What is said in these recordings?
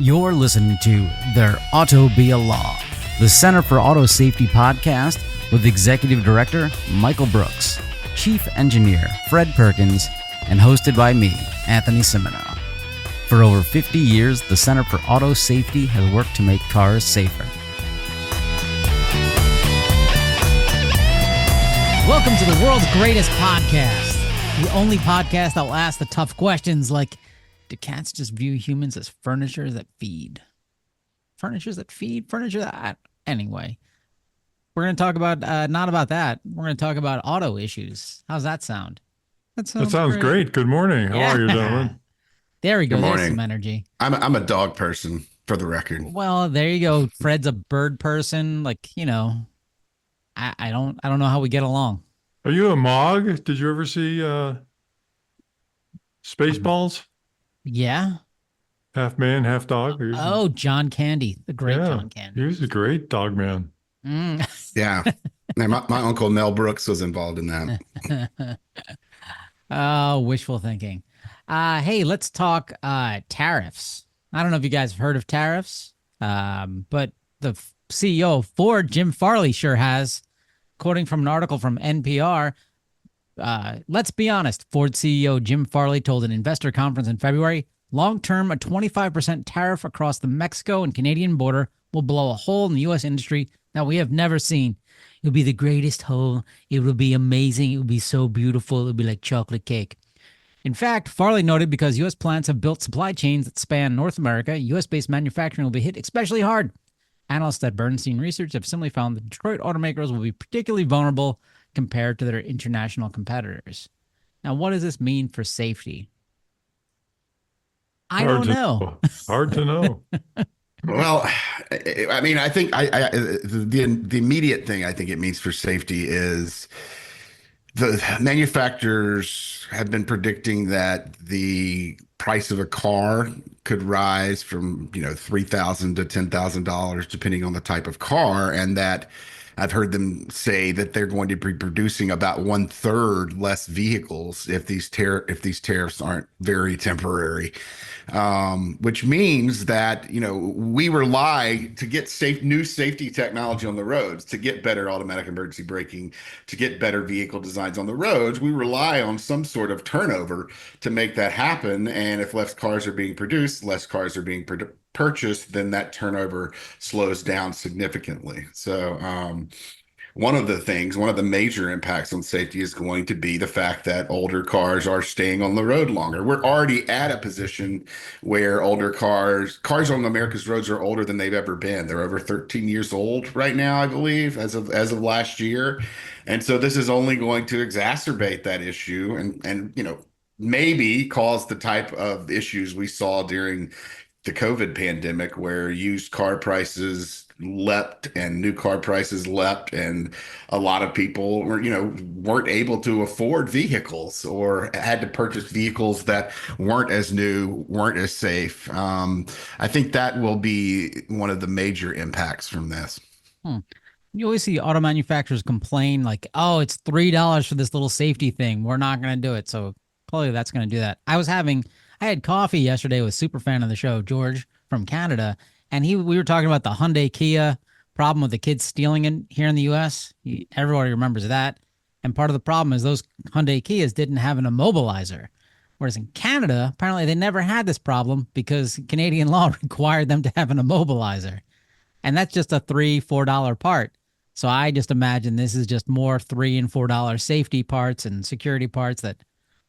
You're listening to There Ought to Be a Law, the Center for Auto Safety podcast with Executive Director Michael Brooks, Chief Engineer Fred Perkins, and hosted by me, Anthony Simino. For over 50 years, the Center for Auto Safety has worked to make cars safer. Welcome to the world's greatest podcast, the only podcast that will ask the tough questions like, do cats just view humans as furniture that feed? Furnitures that feed? Furniture that... Anyway, we're going to talk about, not about that. We're going to talk about auto issues. How's that sound? That sounds great. Good morning. How are you, gentlemen? There we go. Good morning. There's some energy. I'm a dog person, for the record. Well, there you go. Fred's a bird person. Like, you know, I don't know how we get along. Are you a Mog? Did you ever see Spaceballs? Yeah. Half man, half dog? Oh, John Candy, the great John Candy. He was a great dog man. Yeah. My uncle Mel Brooks was involved in that. Oh, wishful thinking. Hey, let's talk tariffs. I don't know if you guys have heard of tariffs, but the CEO of Ford, Jim Farley, sure has. Quoting from an article from NPR, let's be honest, Ford CEO Jim Farley told an investor conference in February, long-term, a 25% tariff across the Mexico and Canadian border will blow a hole in the U.S. industry that we have never seen. It will be the greatest hole. It will be amazing. It will be so beautiful. It will be like chocolate cake. In fact, Farley noted because U.S. plants have built supply chains that span North America, U.S.-based manufacturing will be hit especially hard. Analysts at Bernstein Research have similarly found that Detroit automakers will be particularly vulnerable compared to their international competitors. Now, what does this mean for safety? I don't know. Hard to know. Well, I mean, I think the immediate thing I think it means for safety is the manufacturers have been predicting that the price of a car could rise from, $3,000 to $10,000 depending on the type of car, and that I've heard them say that they're going to be producing about 1/3 less vehicles if these tariffs aren't very temporary. Which means that, we rely to get new safety technology on the roads, to get better automatic emergency braking, to get better vehicle designs on the roads. We rely on some sort of turnover to make that happen. And if less cars are being produced, less cars are being purchased, then that turnover slows down significantly. So, one of the major impacts on safety is going to be the fact that older cars are staying on the road longer. We're already at a position where older cars on America's roads are older than they've ever been. They're over 13 years old right now, I believe, as of last year. And so this is only going to exacerbate that issue and maybe cause the type of issues we saw during the COVID pandemic, where used car prices leapt and new car prices leapt, and a lot of people weren't able to afford vehicles or had to purchase vehicles that weren't as new, weren't as safe. I think that will be one of the major impacts from this. You always see auto manufacturers complain like, oh, it's $3 for this little safety thing. We're not going to do it. So probably that's going to do that. I had coffee yesterday with super fan of the show, George from Canada, and we were talking about the Hyundai Kia problem with the kids stealing it here in the U.S. Everybody remembers that. And part of the problem is those Hyundai Kias didn't have an immobilizer. Whereas in Canada, apparently they never had this problem because Canadian law required them to have an immobilizer. And that's just a $3, $4 part. So I just imagine this is just more $3 and $4 safety parts and security parts that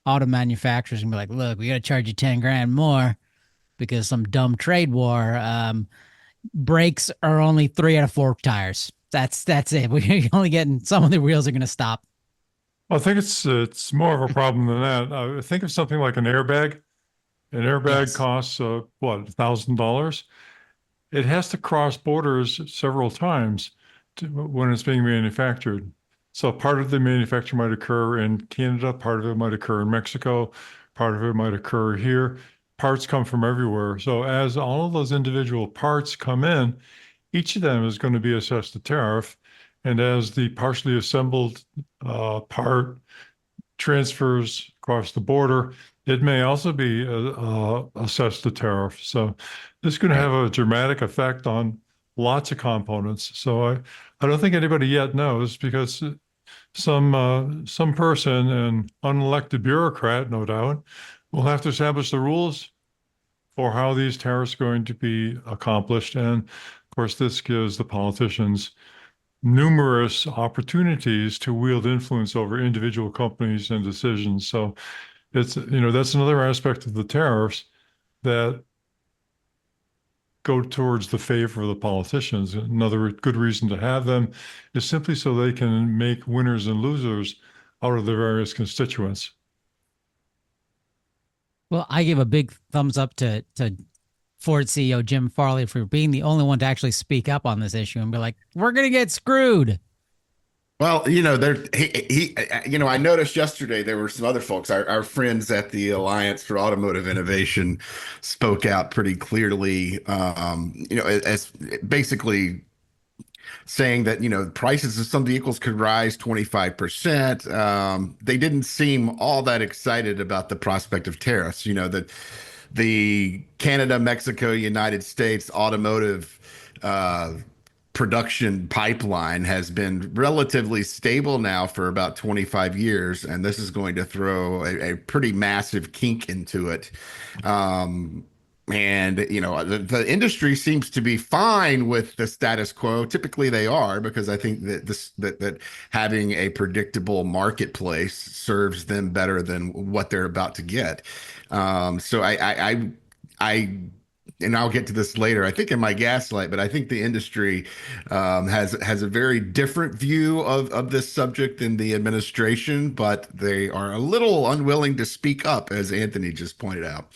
auto manufacturers can be like, look, we got to charge you 10 grand more because some dumb trade war. Brakes are only 3 out of 4 tires. That's it. We're only getting some of the wheels are going to stop. I think it's more of a problem than that. Think of something like an airbag. An airbag Yes. costs $1,000. It has to cross borders several times when it's being manufactured. So part of the manufacture might occur in Canada, part of it might occur in Mexico, part of it might occur here. Parts come from everywhere. So as all of those individual parts come in, each of them is going to be assessed a tariff. And as the partially assembled part transfers across the border, it may also be assessed a tariff. So this is going to Right. have a dramatic effect on lots of components. So I don't think anybody yet knows because some person, an unelected bureaucrat, no doubt, will have to establish the rules for how these tariffs are going to be accomplished. And of course, this gives the politicians numerous opportunities to wield influence over individual companies and decisions. So that's another aspect of the tariffs that go towards the favor of the politicians. Another good reason to have them is simply so they can make winners and losers out of the various constituents. Well, I give a big thumbs up to Ford CEO Jim Farley for being the only one to actually speak up on this issue and be like, "We're gonna get screwed." Well, I noticed yesterday there were some other folks, our friends at the Alliance for Automotive Innovation spoke out pretty clearly, as basically saying that, prices of some vehicles could rise 25%. They didn't seem all that excited about the prospect of tariffs, that the Canada, Mexico, United States automotive production pipeline has been relatively stable now for about 25 years, and this is going to throw a pretty massive kink into it. And the industry seems to be fine with the status quo. Typically, they are, because I think that having a predictable marketplace serves them better than what they're about to get. So I and I'll get to this later, I think in my gaslight, but I think the industry has a very different view of this subject than the administration, but they are a little unwilling to speak up, as Anthony just pointed out.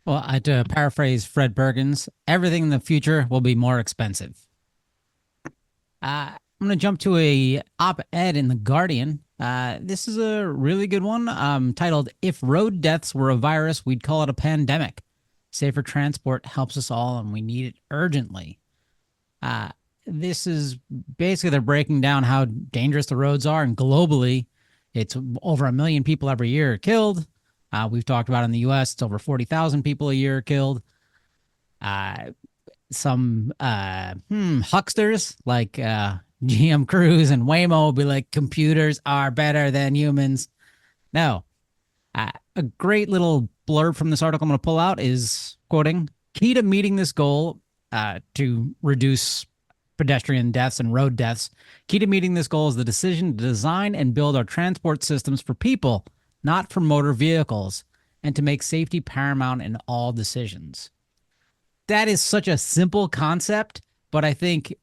Well, to paraphrase Fred Perkins, everything in the future will be more expensive. I'm going to jump to a op-ed in The Guardian. This is a really good one, titled, "If Road Deaths Were a Virus, We'd Call It a Pandemic. Safer transport helps us all, and we need it urgently." This is basically, they're breaking down how dangerous the roads are, and globally, it's over 1 million people every year killed. We've talked about in the U.S., it's over 40,000 people a year killed. Some hucksters like GM Cruise and Waymo will be like, computers are better than humans. No. A great little blurb from this article I'm going to pull out is, quoting, "Key to meeting this goal to reduce pedestrian deaths and road deaths, key to meeting this goal is the decision to design and build our transport systems for people, not for motor vehicles, and to make safety paramount in all decisions." That is such a simple concept, but I think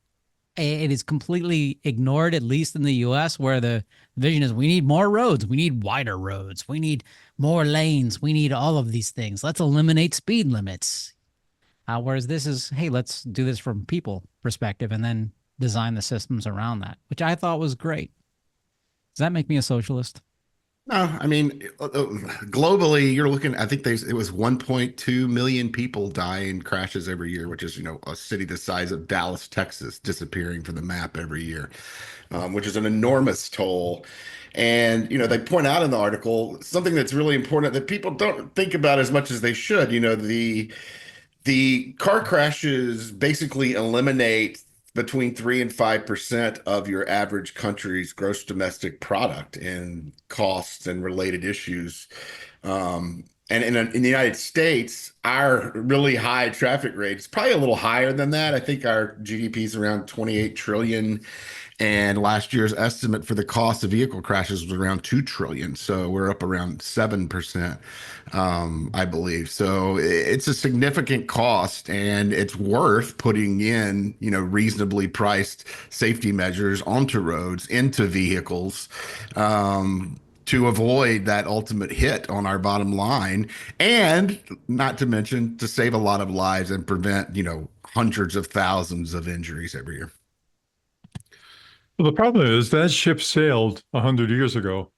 it is completely ignored, at least in the US, where the vision is we need more roads, we need wider roads, we need more lanes, we need all of these things. Let's eliminate speed limits. Whereas this is, hey, let's do this from people perspective and then design the systems around that, which I thought was great. Does that make me a socialist? No, I mean, globally, you're looking, I think it was 1.2 million people die in crashes every year, which is, a city the size of Dallas, Texas, disappearing from the map every year, which is an enormous toll. And, they point out in the article something that's really important that people don't think about as much as they should. The car crashes basically eliminate between 3 and 5% of your average country's gross domestic product in costs and related issues. And in the United States, our really high traffic rate is probably a little higher than that. I think our GDP is around 28 trillion. And last year's estimate for the cost of vehicle crashes was around 2 trillion. So we're up around 7%, I believe. So it's a significant cost, and it's worth putting in, reasonably priced safety measures onto roads, into vehicles, to avoid that ultimate hit on our bottom line. And not to mention to save a lot of lives and prevent, hundreds of thousands of injuries every year. Well, the problem is that ship sailed 100 years ago,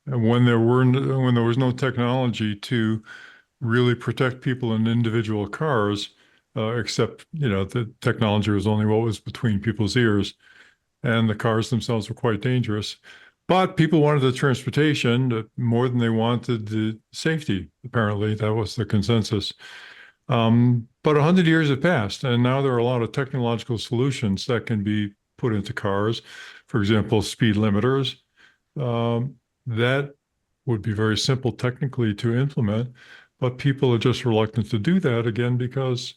and when there was no technology to really protect people in individual cars, except the technology was only what was between people's ears, and the cars themselves were quite dangerous. But people wanted the transportation more than they wanted the safety. Apparently, that was the consensus. But 100 years have passed, and now there are a lot of technological solutions that can be put into cars. For example, speed limiters. That would be very simple technically to implement, but people are just reluctant to do that again because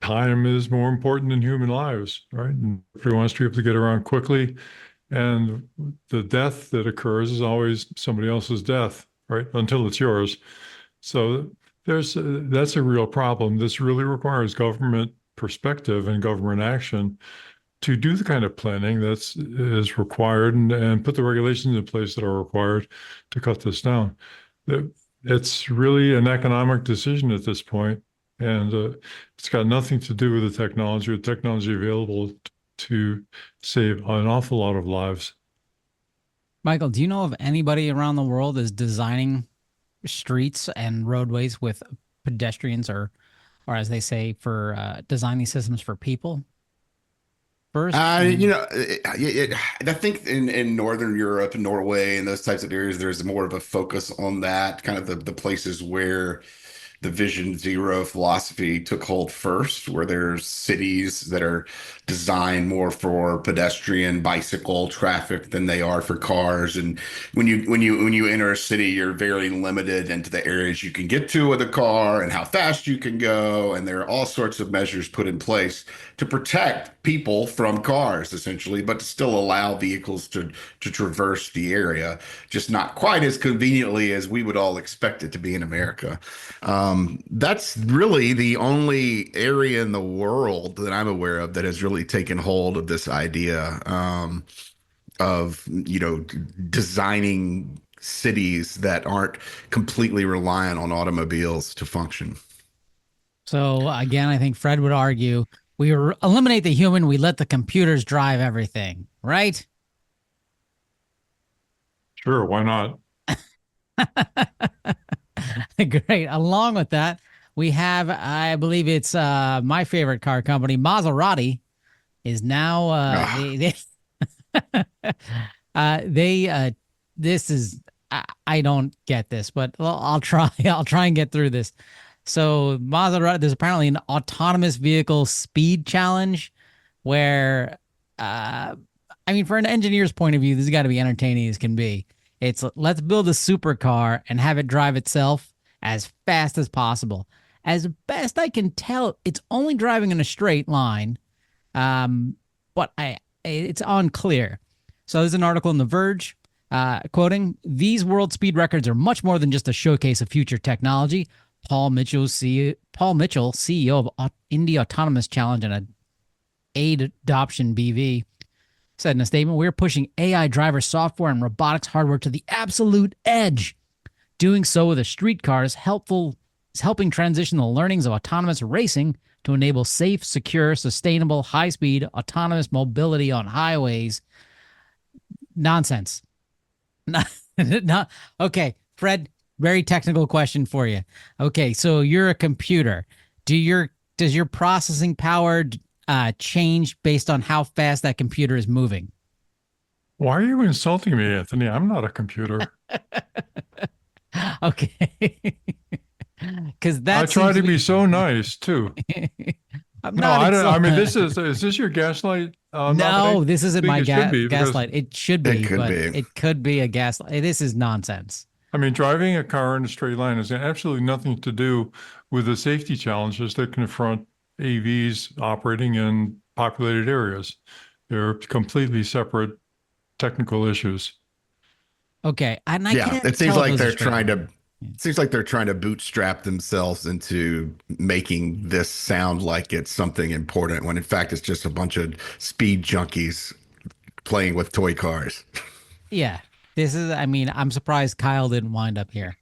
time is more important than human lives, right? And everyone wants to be able to get around quickly, and the death that occurs is always somebody else's death, right? Until it's yours. So that's a real problem. This really requires government perspective and government action to do the kind of planning that's is required and put the regulations in place that are required to cut this down. It's really an economic decision at this point, and it's got nothing to do with the technology or technology available to save an awful lot of lives. Michael, do you know of anybody around the world is designing streets and roadways with pedestrians or as they say, for designing systems for people first? I think in Northern Europe and Norway and those types of areas, there's more of a focus on that, kind of the places where the Vision Zero philosophy took hold first, where there's cities that are designed more for pedestrian, bicycle traffic than they are for cars. And when you enter a city, you're very limited into the areas you can get to with a car and how fast you can go. And there are all sorts of measures put in place to protect people from cars, essentially, but to still allow vehicles to traverse the area, just not quite as conveniently as we would all expect it to be in America. That's really the only area in the world that I'm aware of that has really taken hold of this idea of, designing cities that aren't completely reliant on automobiles to function. So again, I think Fred would argue we eliminate the human, we let the computers drive everything, right? Sure, why not? Great. Along with that, we have, I believe it's my favorite car company, Maserati, is now this is I don't get this, but I'll try. I'll try and get through this. So Maserati, there's apparently an autonomous vehicle speed challenge where, I mean, for an engineer's point of view, this has got to be entertaining as can be. It's let's build a supercar and have it drive itself as fast as possible. As best I can tell, it's only driving in a straight line, but it's unclear. So there's an article in The Verge quoting, "These world speed records are much more than just a showcase of future technology." Paul Mitchell, CEO of India Autonomous Challenge and a aid adoption BV, said in a statement, "We're pushing AI driver software and robotics hardware to the absolute edge. Doing so with a streetcar is helping transition the learnings of autonomous racing to enable safe, secure, sustainable, high-speed, autonomous mobility on highways." Nonsense. Not okay, Fred. Very technical question for you. Okay, so you're a computer. Does your processing power change based on how fast that computer is moving? Why are you insulting me, Anthony? I'm not a computer. Okay. Because I try to be so nice too. I'm No, not. I mean, is this your gaslight? No, nominee? this isn't I my think it should be, because- gaslight. It should be, It could but be. it could be a gaslight. This is nonsense. I mean, driving a car in a straight line has absolutely nothing to do with the safety challenges that confront AVs operating in populated areas. They're completely separate technical issues. Okay, and I Yeah, can't it seems tell like those are they're straight trying lines. to seems like they're trying to bootstrap themselves into making this sound like it's something important when in fact it's just a bunch of speed junkies playing with toy cars. Yeah, this is. I mean, I'm surprised Kyle didn't wind up here.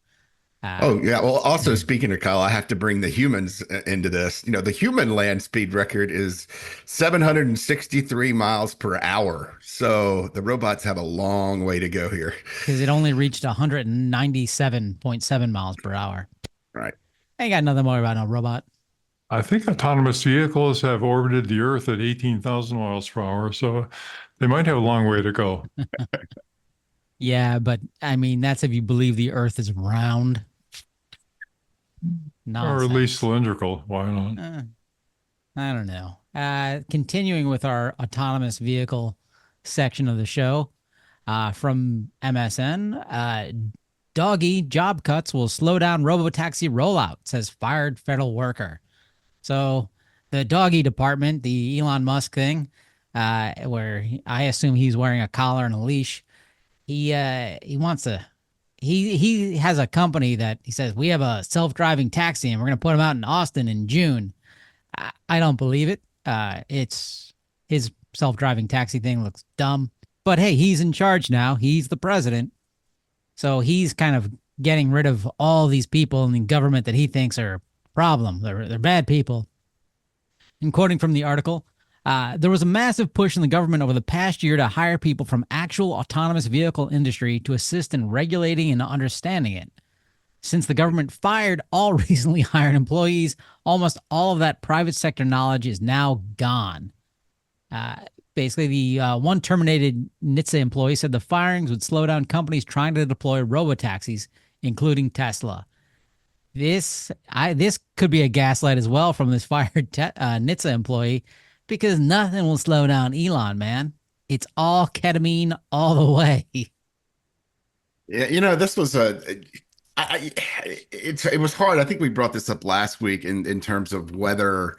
Oh yeah. Well, also speaking of Kyle, I have to bring the humans into this. The human land speed record is 763 miles per hour. So the robots have a long way to go here. Because it only reached 197.7 miles per hour. Right. I ain't got nothing more about no robot. I think autonomous vehicles have orbited the Earth at 18,000 miles per hour, so they might have a long way to go. Yeah, but I mean, that's if you believe the Earth is round. Or at least Nonsense. cylindrical. Why not? Uh, I don't know. Continuing with our autonomous vehicle section of the show, from MSN, doggy job cuts will slow down robotaxi rollout, says fired federal worker. So the doggy department, the Elon Musk thing, where I assume he's wearing a collar and a leash. He wants to. He has a company that he says we have a self-driving taxi and we're going to put him out in Austin in June. I don't believe it. It's his self-driving taxi thing looks dumb, but hey, he's in charge now. He's the president, so he's kind of getting rid of all these people in the government that he thinks are a problem. They're bad people. And quoting from the article, there was a massive push in the government over the past year to hire people from actual autonomous vehicle industry to assist in regulating and understanding it. Since the government fired all recently hired employees, almost all of that private sector knowledge is now gone. Uh, Basically, the one terminated NHTSA employee said the firings would slow down companies trying to deploy robotaxis, including Tesla. This could be a gaslight as well from this fired NHTSA employee, because nothing will slow down Elon, man. It's all ketamine all the way. Yeah, this was it was hard. I think we brought this up last week in terms of whether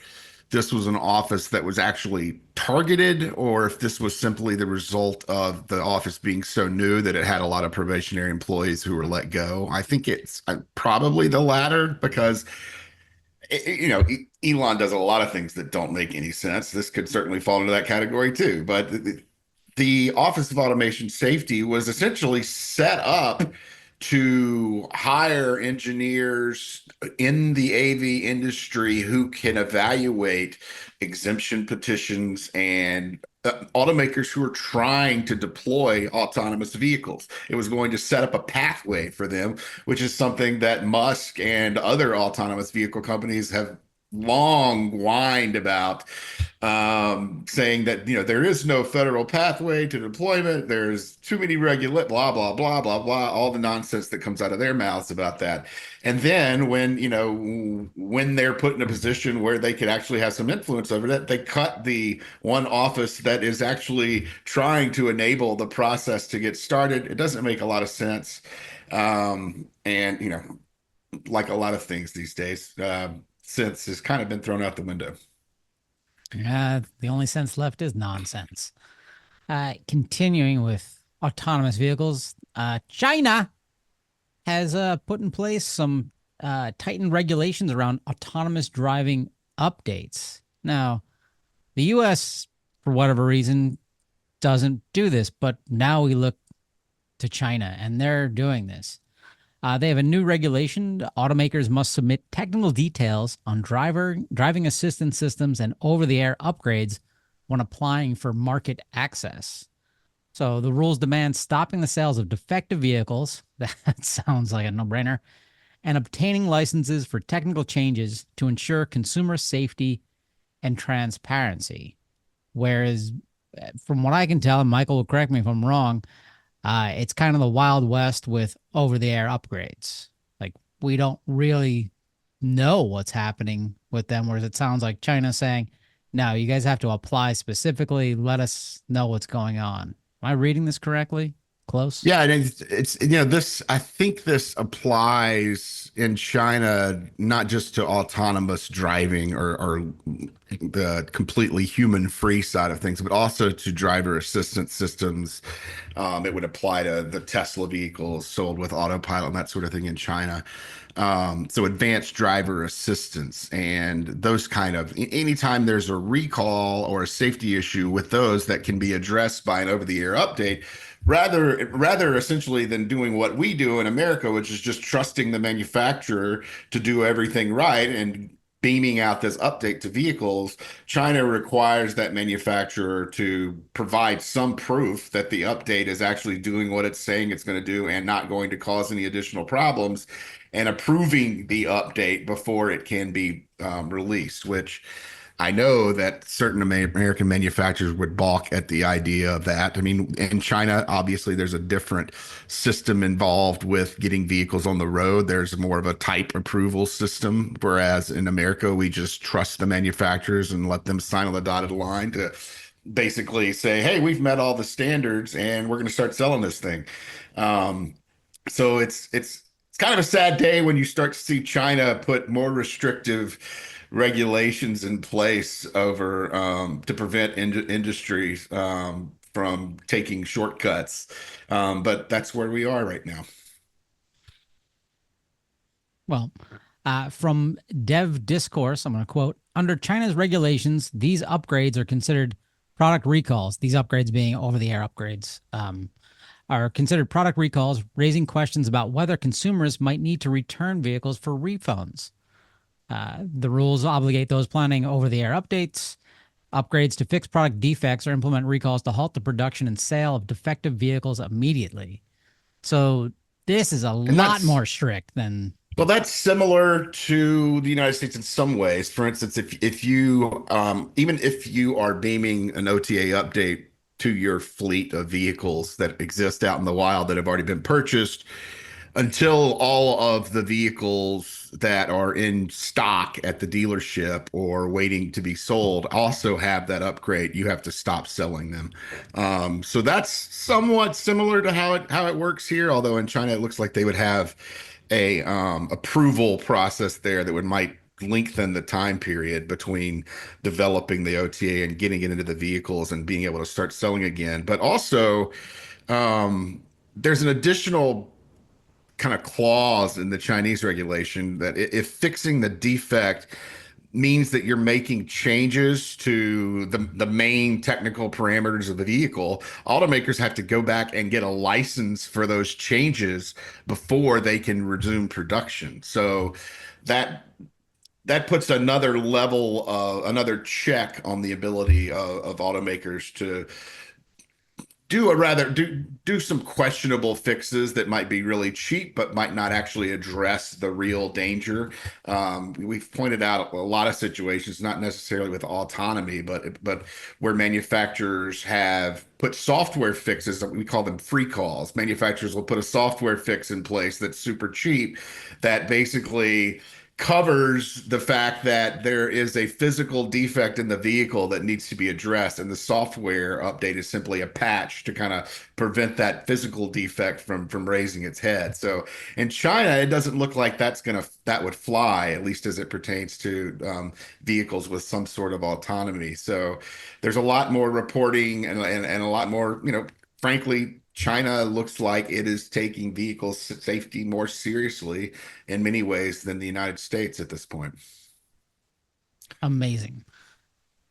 this was an office that was actually targeted or if this was simply the result of the office being so new that it had a lot of probationary employees who were let go. I think it's probably the latter because Elon does a lot of things that don't make any sense. This could certainly fall into that category too. But the Office of Automation Safety was essentially set up to hire engineers in the AV industry who can evaluate exemption petitions and automakers who are trying to deploy autonomous vehicles. It was going to set up a pathway for them, which is something that Musk and other autonomous vehicle companies have long whined about, saying that there is no federal pathway to deployment. There's too many blah blah blah blah blah. All the nonsense that comes out of their mouths about that. And then when they're put in a position where they could actually have some influence over that, they cut the one office that is actually trying to enable the process to get started. It doesn't make a lot of sense, and like a lot of things these days. Sense has kind of been thrown out the window. The only sense left is nonsense. Continuing with autonomous vehicles, China has put in place some tightened regulations around autonomous driving updates. Now, the U.S., for whatever reason, doesn't do this, but now we look to China, and they're doing this. They have a new regulation. Automakers must submit technical details on driving assistance systems and over-the-air upgrades when applying for market access. So the rules demand stopping the sales of defective vehicles. That sounds like a no-brainer. And obtaining licenses for technical changes to ensure consumer safety and transparency. Whereas, from what I can tell, and Michael will correct me if I'm wrong, it's kind of the Wild West with over-the-air upgrades. Like, we don't really know what's happening with them, whereas it sounds like China's saying, no, you guys have to apply specifically. Let us know what's going on. Am I reading this correctly? Close? Yeah, and it's this. I think this applies in China not just to autonomous driving or the completely human-free side of things, but also to driver assistance systems. It would apply to the Tesla vehicles sold with autopilot and that sort of thing in China. So advanced driver assistance and those anytime there's a recall or a safety issue with those that can be addressed by an over-the-air update, rather essentially than doing what we do in America, which is just trusting the manufacturer to do everything right and beaming out this update to vehicles. China requires that manufacturer to provide some proof that the update is actually doing what it's saying it's going to do and not going to cause any additional problems, and approving the update before it can be released, which I know that certain American manufacturers would balk at the idea of that. I mean, in China, obviously, there's a different system involved with getting vehicles on the road. There's more of a type approval system, whereas in America, we just trust the manufacturers and let them sign on the dotted line to basically say, "Hey, we've met all the standards, and we're going to start selling this thing." Um, so it's kind of a sad day when you start to see China put more restrictive regulations in place over to prevent industries from taking shortcuts. But that's where we are right now. Well, from Dev Discourse, I'm going to quote, under China's regulations, these upgrades are considered product recalls. These upgrades being over-the-air upgrades. Are considered product recalls, raising questions about whether consumers might need to return vehicles for refunds. The rules obligate those planning over-the-air updates, upgrades to fix product defects, or implement recalls to halt the production and sale of defective vehicles immediately. So this is a lot more strict than. Well, that's similar to the United States in some ways. For instance, if you even if you are beaming an OTA update to your fleet of vehicles that exist out in the wild that have already been purchased, until all of the vehicles that are in stock at the dealership or waiting to be sold also have that upgrade, you have to stop selling them. So that's somewhat similar to how it works here. Although in China, it looks like they would have a approval process there that might lengthen the time period between developing the OTA and getting it into the vehicles and being able to start selling again. But also, there's an additional kind of clause in the Chinese regulation that if fixing the defect means that you're making changes to the main technical parameters of the vehicle, automakers have to go back and get a license for those changes before they can resume production. So that puts another level, another check on the ability of automakers to do some questionable fixes that might be really cheap, but might not actually address the real danger. We've pointed out a lot of situations, not necessarily with autonomy, but where manufacturers have put software fixes, we call them free calls. Manufacturers will put a software fix in place that's super cheap that basically covers the fact that there is a physical defect in the vehicle that needs to be addressed, and the software update is simply a patch to kind of prevent that physical defect from raising its head. So in China, it doesn't look like that would fly, at least as it pertains to vehicles with some sort of autonomy. So there's a lot more reporting and a lot more, frankly, China looks like it is taking vehicle safety more seriously in many ways than the United States at this point. Amazing.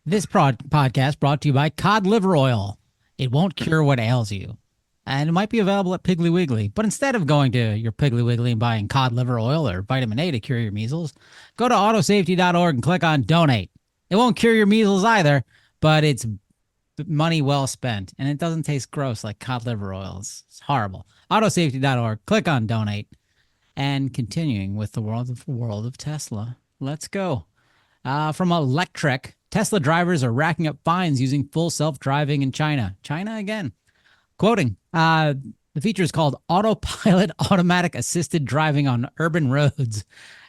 This podcast brought to you by cod liver oil. It won't cure what ails you. And it might be available at Piggly Wiggly. But instead of going to your Piggly Wiggly and buying cod liver oil or vitamin A to cure your measles, go to autosafety.org and click on donate. It won't cure your measles either, but it's money well spent, and it doesn't taste gross like cod liver oil. It's horrible. Autosafety.org. Click on donate. And continuing with the world of Tesla, let's go. From Electric, Tesla drivers are racking up fines using full self-driving in China. China again. Quoting, the feature is called Autopilot Automatic Assisted Driving on Urban Roads,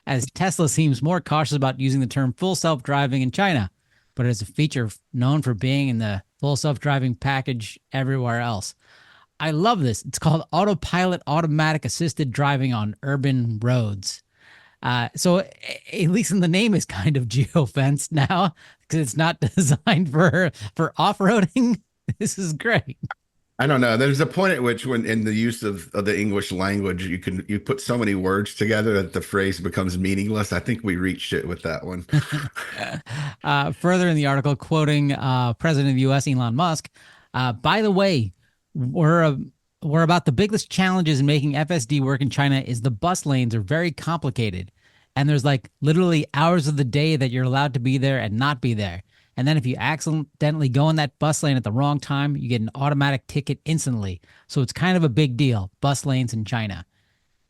as Tesla seems more cautious about using the term full self-driving in China, but it is a feature known for being in the full self-driving package everywhere else. I love this. It's called Autopilot Automatic Assisted Driving on Urban Roads. So at least in the name is kind of geofenced now because it's not designed for off-roading. This is great. I don't know. There's a point at which, when in the use of the English language, you put so many words together that the phrase becomes meaningless. I think we reached it with that one. Further in the article, quoting President of the U.S. Elon Musk, by the way, we're about the biggest challenges in making FSD work in China is the bus lanes are very complicated, and there's like literally hours of the day that you're allowed to be there and not be there. And then if you accidentally go in that bus lane at the wrong time, you get an automatic ticket instantly. So it's kind of a big deal, bus lanes in China.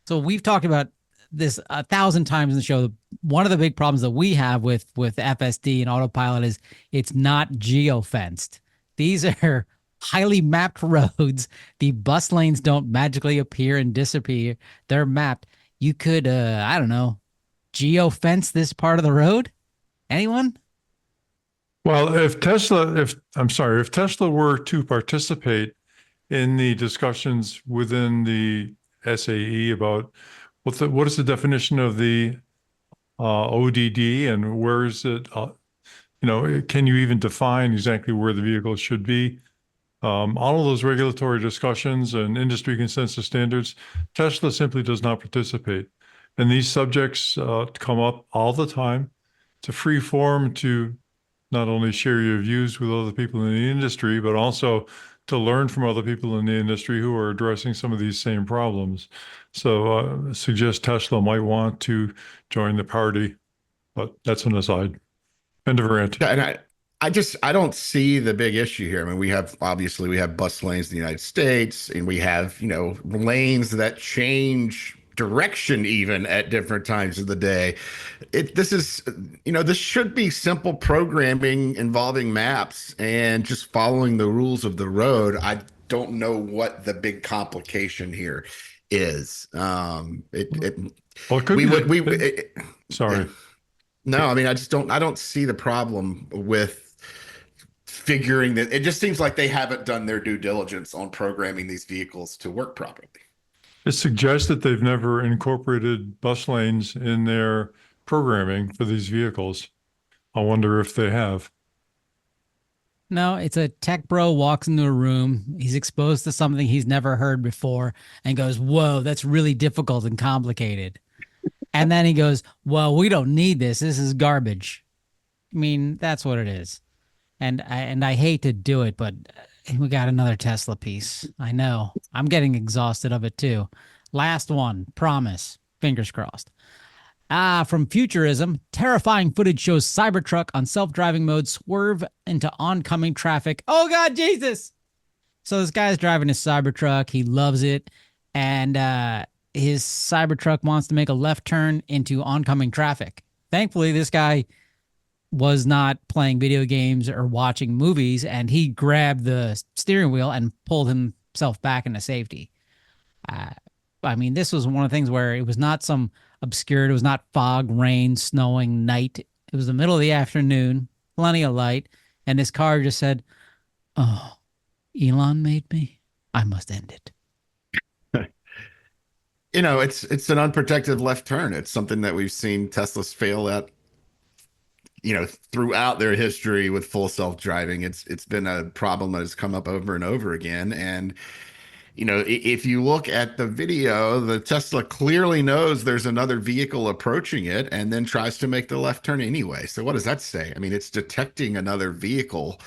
So we've talked about this a thousand times in the show. One of the big problems that we have with FSD and autopilot is it's not geofenced. These are highly mapped roads. The bus lanes don't magically appear and disappear. They're mapped. You could, I don't know, geofence this part of the road? Anyone? Well, if Tesla were to participate in the discussions within the SAE about what is the definition of the ODD and where is it, can you even define exactly where the vehicle should be? All of those regulatory discussions and industry consensus standards, Tesla simply does not participate. And these subjects come up all the time. It's a free forum to not only share your views with other people in the industry, but also to learn from other people in the industry who are addressing some of these same problems. So suggest Tesla might want to join the party, but that's an aside. End of rant. And I don't see the big issue here. I mean, we have bus lanes in the United States, and we have, lanes that change direction even at different times of the day. This should be simple programming involving maps and just following the rules of the road. I don't know what the big complication here is. Sorry. No, I mean, I don't see the problem with figuring that. It just seems like they haven't done their due diligence on programming these vehicles to work properly. It suggests that they've never incorporated bus lanes in their programming for these vehicles. I wonder if they have. No, it's a tech bro walks into a room. He's exposed to something he's never heard before and goes, whoa, that's really difficult and complicated. And then he goes, well, we don't need this. This is garbage. I mean, that's what it is. And I hate to do it, but we got another Tesla piece. I know. I'm getting exhausted of it too. Last one. Promise. Fingers crossed. From Futurism, terrifying footage shows Cybertruck on self-driving mode swerve into oncoming traffic. Oh, God, Jesus! So this guy's driving his Cybertruck. He loves it. And his Cybertruck wants to make a left turn into oncoming traffic. Thankfully, this guy was not playing video games or watching movies, and he grabbed the steering wheel and pulled himself back into safety. I mean, this was one of the things where it was not some obscured, it was not fog, rain, snowing, night. It was the middle of the afternoon, plenty of light, and this car just said, oh, Elon made me. I must end it. It's an unprotected left turn. It's something that we've seen Teslas fail at, throughout their history with full self-driving. It's been a problem that has come up over and over again. And, if you look at the video, the Tesla clearly knows there's another vehicle approaching it and then tries to make the left turn anyway. So what does that say? I mean, it's detecting another vehicle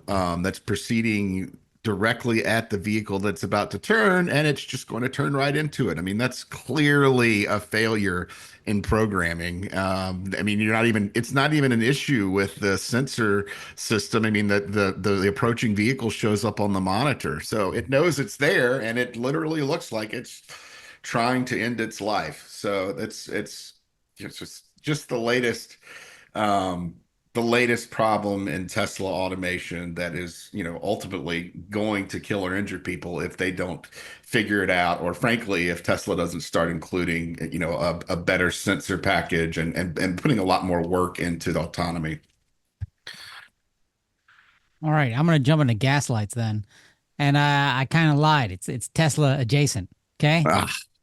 that's proceeding directly at the vehicle that's about to turn, and it's just going to turn right into it. I mean, that's clearly a failure in programming. I mean, it's not even an issue with the sensor system. I mean, the approaching vehicle shows up on the monitor, so it knows it's there, and it literally looks like it's trying to end its life. So it's just the latest problem in Tesla automation that is, ultimately going to kill or injure people if they don't figure it out, or frankly, if Tesla doesn't start including, a better sensor package and putting a lot more work into the autonomy. All right, I'm going to jump into gaslights then. And I kind of lied. It's Tesla adjacent, okay?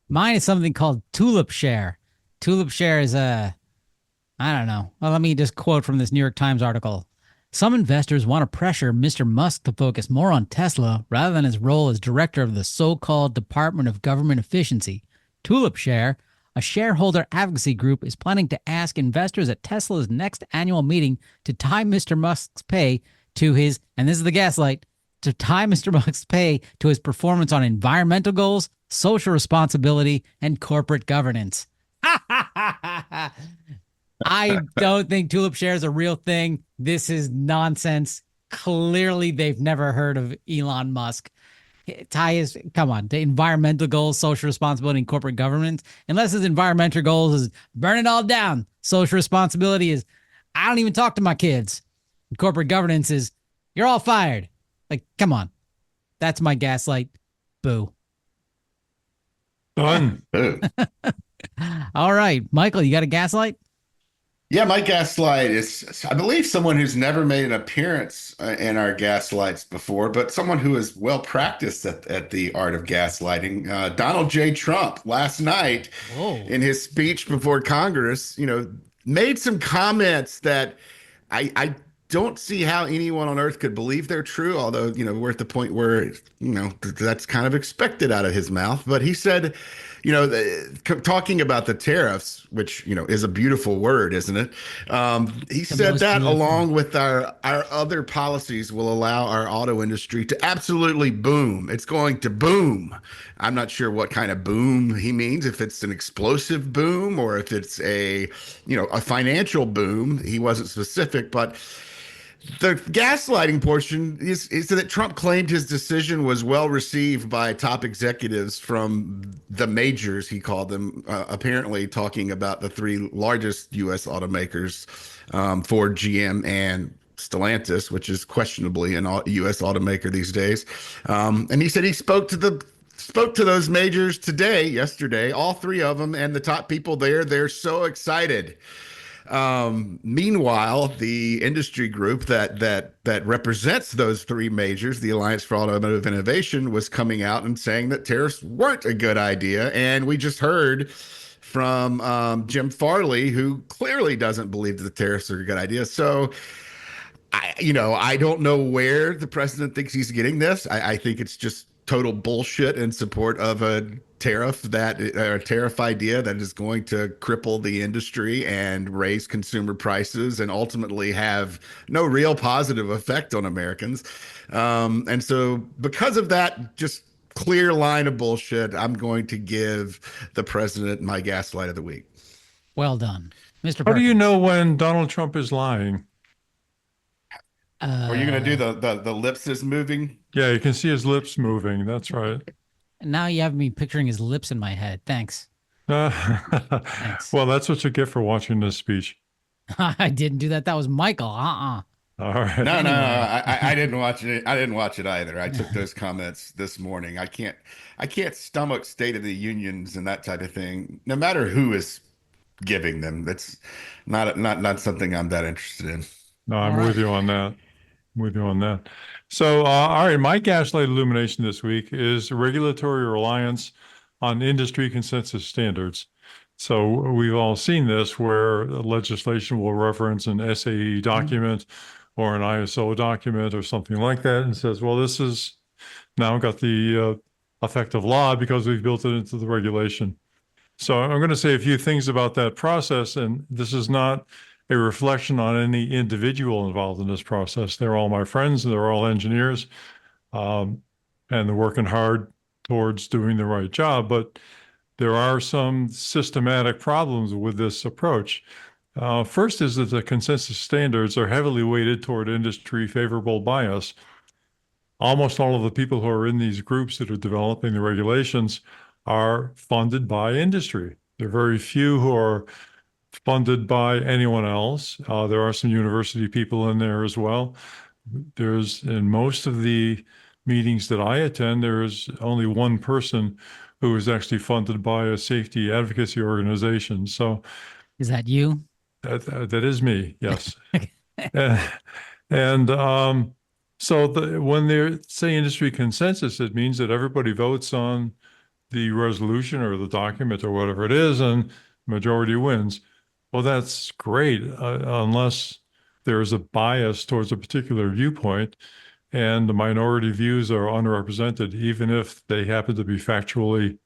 Mine is something called Tulip Share. Tulip Share is I don't know. Well, let me just quote from this New York Times article. Some investors want to pressure Mr. Musk to focus more on Tesla rather than his role as director of the so-called Department of Government Efficiency. Tulip Share, a shareholder advocacy group, is planning to ask investors at Tesla's next annual meeting to tie Mr. Musk's pay to his, and this is the gaslight, to tie Mr. Musk's pay to his performance on environmental goals, social responsibility, and corporate governance. I don't think Tulip Share is a real thing. This is nonsense. Clearly, they've never heard of Elon Musk. Ty is, come on, the environmental goals, social responsibility, and corporate governance. Unless his environmental goals is burn it all down. Social responsibility is I don't even talk to my kids. And corporate governance is you're all fired. Like, come on. That's my gaslight. Boo. Done. Ooh. All right. Michael, you got a gaslight? Yeah, my gaslight is, I believe, someone who's never made an appearance in our gaslights before, but someone who is well practiced at the art of gaslighting. Donald J. Trump last night Whoa. in his speech before Congress, made some comments that I don't see how anyone on earth could believe they're true, although, we're at the point where, that's kind of expected out of his mouth. But he said, talking about the tariffs, which, is a beautiful word, isn't it? He said that beautiful. along with our other policies will allow our auto industry to absolutely boom. It's going to boom. I'm not sure what kind of boom he means, if it's an explosive boom or if it's a financial boom. He wasn't specific, but the gaslighting portion is that Trump claimed his decision was well received by top executives from the majors, he called them, apparently talking about the three largest U.S. automakers, Ford, GM, and Stellantis, which is questionably an U.S. automaker these days. And he said he spoke to those majors yesterday, all three of them, and the top people there, they're so excited. Meanwhile, the industry group that represents those three majors, the Alliance for Automotive Innovation, was coming out and saying that tariffs weren't a good idea. And we just heard from Jim Farley, who clearly doesn't believe that the tariffs are a good idea. So I don't know where the president thinks he's getting this. I think it's just total bullshit in support of a tariff idea that is going to cripple the industry and raise consumer prices and ultimately have no real positive effect on Americans. And so because of that, just clear line of bullshit, I'm going to give the president my gaslight of the week. Well done. Mr. How do you Perkins. know when Donald Trump is lying? Are you going to do the lips is moving? Yeah, you can see his lips moving. That's right. Now you have me picturing his lips in my head. Thanks. Thanks. Well, that's what you get for watching this speech. I didn't do that. That was Michael. All right. No, Anyway. I didn't watch it. I didn't watch it either. I took those comments this morning. I can't stomach State of the Unions and that type of thing, no matter who is giving them. That's not something I'm that interested in. No, I'm All with you on that. I'm with you on that. So, all right, my gaslight illumination this week is regulatory reliance on industry consensus standards. So we've all seen this where legislation will reference an SAE document or an ISO document or something like that and says, well, this is now got the effect of law because we've built it into the regulation. So I'm going to say a few things about that process, and this is not a reflection on any individual involved in this process. They're all my friends, and they're all engineers, and they're working hard towards doing the right job. But there are some systematic problems with this approach. First is that the consensus standards are heavily weighted toward industry favorable bias. Almost all of the people who are in these groups that are developing the regulations are funded by industry. There are very few who are funded by anyone else. There are some university people in there as well. In most of the meetings that I attend, there is only one person who is actually funded by a safety advocacy organization. So Is that you? that is me, yes. So when they say industry consensus, it means that everybody votes on the resolution or the document or whatever it is, and majority wins. Well, that's great, unless there's a bias towards a particular viewpoint and the minority views are underrepresented, even if they happen to be factually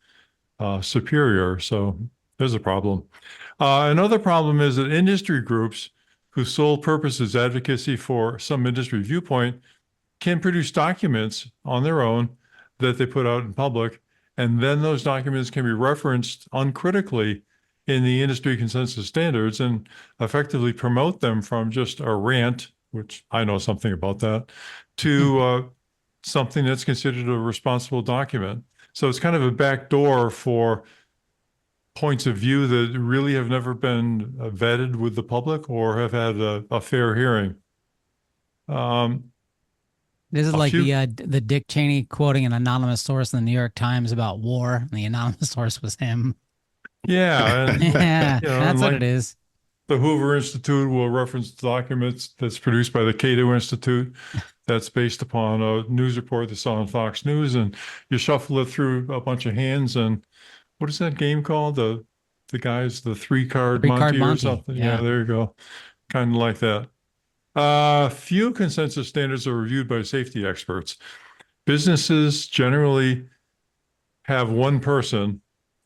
superior. So there's a problem. Another problem is that industry groups whose sole purpose is advocacy for some industry viewpoint can produce documents on their own that they put out in public, and then those documents can be referenced uncritically in the industry consensus standards and effectively promote them from just a rant, which I know something about that, to something that's considered a responsible document. So it's kind of a backdoor for points of view that really have never been vetted with the public or have had a fair hearing. This is A like few- the Dick Cheney quoting an anonymous source in the New York Times about war, and the anonymous source was him. Yeah, and Yeah, you know, that's and what like it is. the Hoover Institute will reference documents that's produced by the Cato Institute that's based upon a news report that's on Fox News, and you shuffle it through a bunch of hands, and what is that game called? The guys, the three-card Three card Monte or Monty. something. Yeah, Yeah. there you go. Kind of like that. Few consensus standards are reviewed by safety experts. Businesses generally have one person,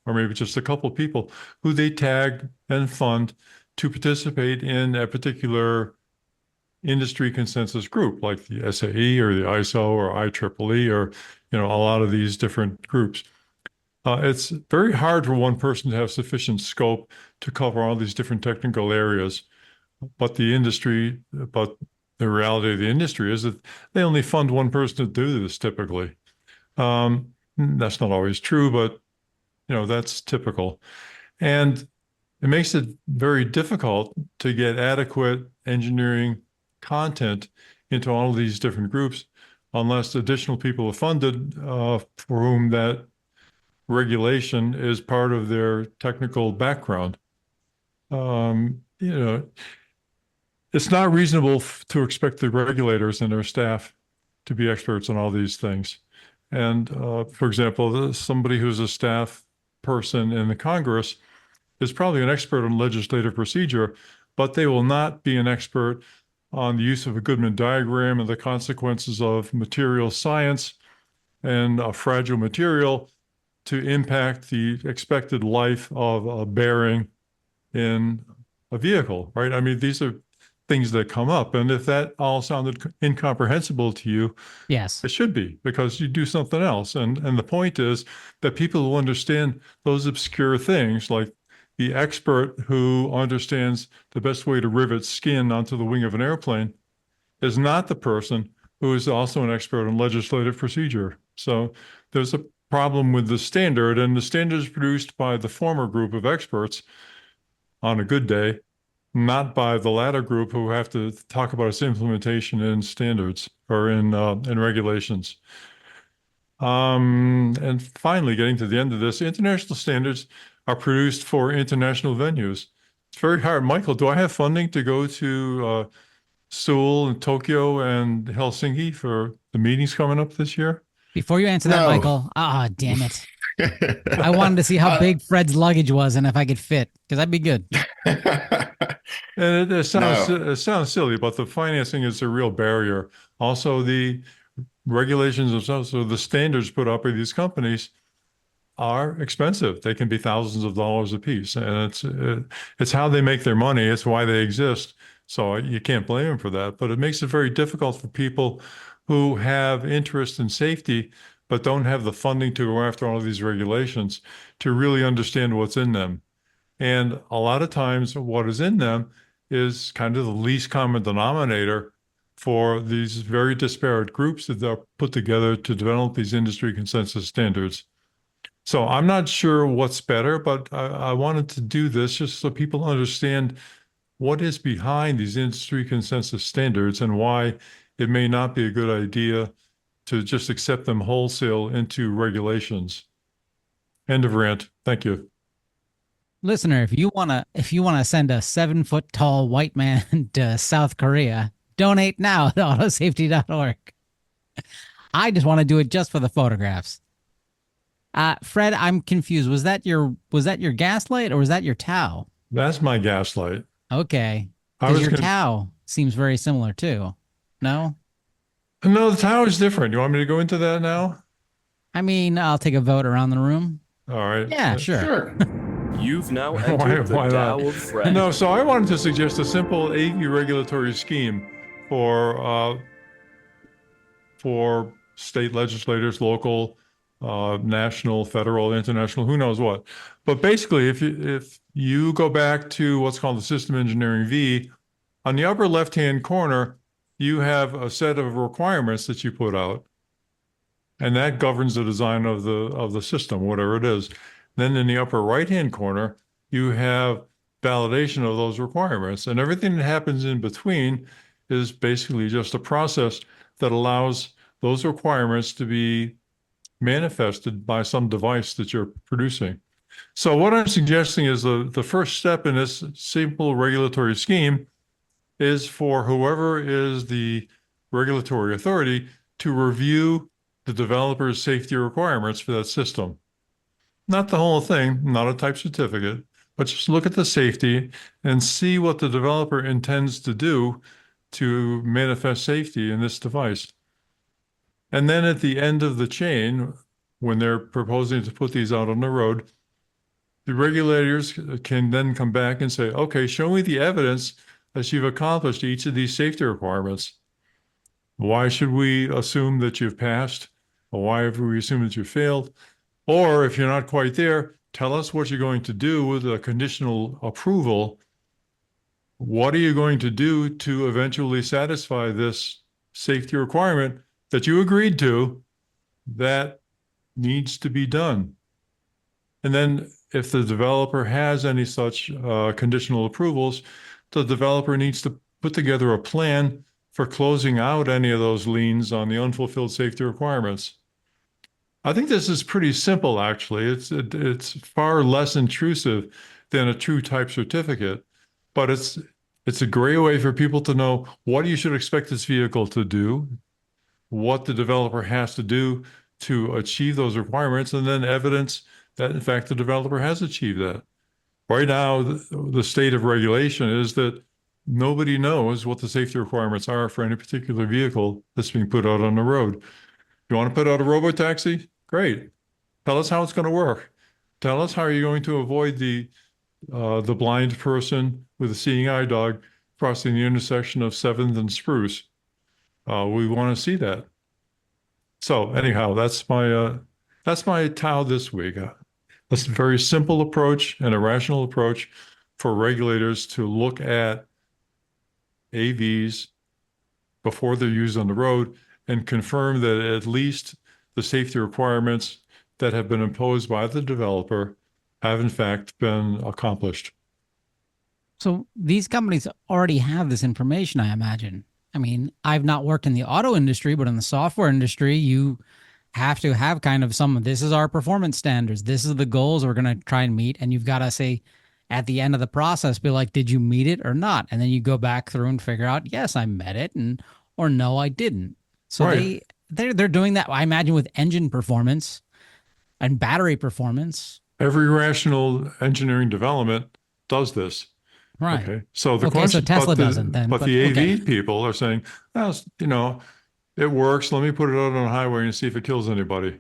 or maybe just a couple people, who they tag and fund to participate in a particular industry consensus group, like the SAE or the ISO or IEEE, or a lot of these different groups. It's very hard for one person to have sufficient scope to cover all these different technical areas. But the reality of the industry is that they only fund one person to do this typically. That's not always true, but that's typical. And it makes it very difficult to get adequate engineering content into all of these different groups unless additional people are funded for whom that regulation is part of their technical background. It's not reasonable to expect the regulators and their staff to be experts on all these things. And for example, somebody who's a staff person in the Congress is probably an expert on legislative procedure, but they will not be an expert on the use of a Goodman diagram and the consequences of material science and a fragile material to impact the expected life of a bearing in a vehicle, right? I mean, these are things that come up. And if that all sounded incomprehensible to you, Yes. it should be, because you do something else. And the point is that people who understand those obscure things, like the expert who understands the best way to rivet skin onto the wing of an airplane, is not the person who is also an expert on legislative procedure. So there's a problem with the standard, and the standard is produced by the former group of experts on a good day, not by the latter group who have to talk about its implementation in standards or in regulations. And finally, getting to the end of this, international standards are produced for international venues. It's very hard. Michael, do I have funding to go to Seoul and Tokyo and Helsinki for the meetings coming up this year? Before you answer that, No. Michael, damn it. I wanted to see how big Fred's luggage was and if I could fit, because that'd be good. And it sounds No. it sounds silly, but the financing is a real barrier. Also, the regulations themselves, so the standards put up by these companies are expensive. They can be thousands of dollars a piece, and it's how they make their money. It's why they exist. So you can't blame them for that. But it makes it very difficult for people who have interest in safety but don't have the funding to go after all of these regulations to really understand what's in them. And a lot of times what is in them is kind of the least common denominator for these very disparate groups that are put together to develop these industry consensus standards. So I'm not sure what's better, but I wanted to do this just so people understand what is behind these industry consensus standards and why it may not be a good idea to just accept them wholesale into regulations. End of rant. Thank you. Listener, if you wanna send a 7-foot tall white man to South Korea, donate now at autosafety.org. I just want to do it just for the photographs. Fred, I'm confused. Was that your gaslight or was that your towel? That's my gaslight. Okay. I Because was your gonna, towel seems very similar too. No? no, the towel is different. You want me to go into that now? I mean, I'll take a vote around the room. All right. Yeah, sure. Sure. You've now entered the Why not? Tao of Fred. No, so I wanted to suggest a simple AV regulatory scheme for state legislators, local, national, federal, international, who knows what. But basically, if you go back to what's called the System Engineering V, on the upper left-hand corner, you have a set of requirements that you put out. and that governs the design of the system, whatever it is. Then in the upper right-hand corner, you have validation of those requirements, and everything that happens in between is basically just a process that allows those requirements to be manifested by some device that you're producing. So what I'm suggesting is the first step in this simple regulatory scheme is for whoever is the regulatory authority to review the developer's safety requirements for that system. Not the whole thing, not a type certificate, but just look at the safety and see what the developer intends to do to manifest safety in this device. And then at the end of the chain, when they're proposing to put these out on the road, the regulators can then come back and say, okay, show me the evidence that you've accomplished each of these safety requirements. Why should we assume that you've passed? Or why have we assumed that you failed? Or if you're not quite there, tell us what you're going to do with a conditional approval. What are you going to do to eventually satisfy this safety requirement that you agreed to that needs to be done? And then if the developer has any such conditional approvals, the developer needs to put together a plan for closing out any of those liens on the unfulfilled safety requirements. I think this is pretty simple, actually. It's far less intrusive than a true type certificate, but it's a great way for people to know what you should expect this vehicle to do, what the developer has to do to achieve those requirements, and then evidence that, in fact, the developer has achieved that. Right now, the state of regulation is that nobody knows what the safety requirements are for any particular vehicle that's being put out on the road. You want to put out a robotaxi? Great. Tell us how it's going to work. Tell us how you're going to avoid the blind person with a seeing eye dog crossing the intersection of 7th and Spruce. We want to see that. So anyhow, that's my TOW this week. That's a very simple approach and a rational approach for regulators to look at AVs before they're used on the road and confirm that at least the safety requirements that have been imposed by the developer have in fact been accomplished. So these companies already have this information, I imagine. I mean, I've not worked in the auto industry, but in the software industry, you have to have kind of this is our performance standards. This is the goals we're going to try and meet. And you've got to say at the end of the process, be like, did you meet it or not? And then you go back through and figure out, yes, I met it, or no, I didn't. So right. they're doing that, I imagine, with engine performance and battery performance. Every rational engineering development does this. Right. Okay. So the question, so Tesla doesn't then. But the okay. AV people are saying, well, it works. Let me put it out on the highway and see if it kills anybody.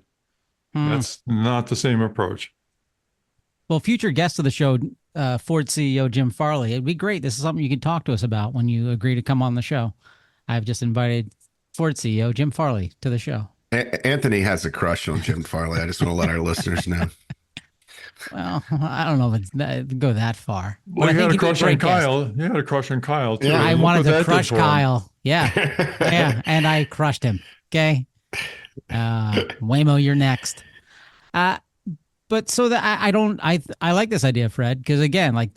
That's not the same approach. Well, future guest of the show, Ford CEO Jim Farley. It'd be great. This is something you can talk to us about when you agree to come on the show. I've just invited Ford CEO Jim Farley to the show. Anthony has a crush on Jim Farley. I just want to let our listeners know. Well, I don't know if it'd go that far. Well, you had a crush on Kyle. You had a crush on Kyle, too. Yeah, I wanted to crush Kyle. Yeah. Yeah. And I crushed him. Okay. Waymo, you're next. But so that I like this idea, Fred, because again, like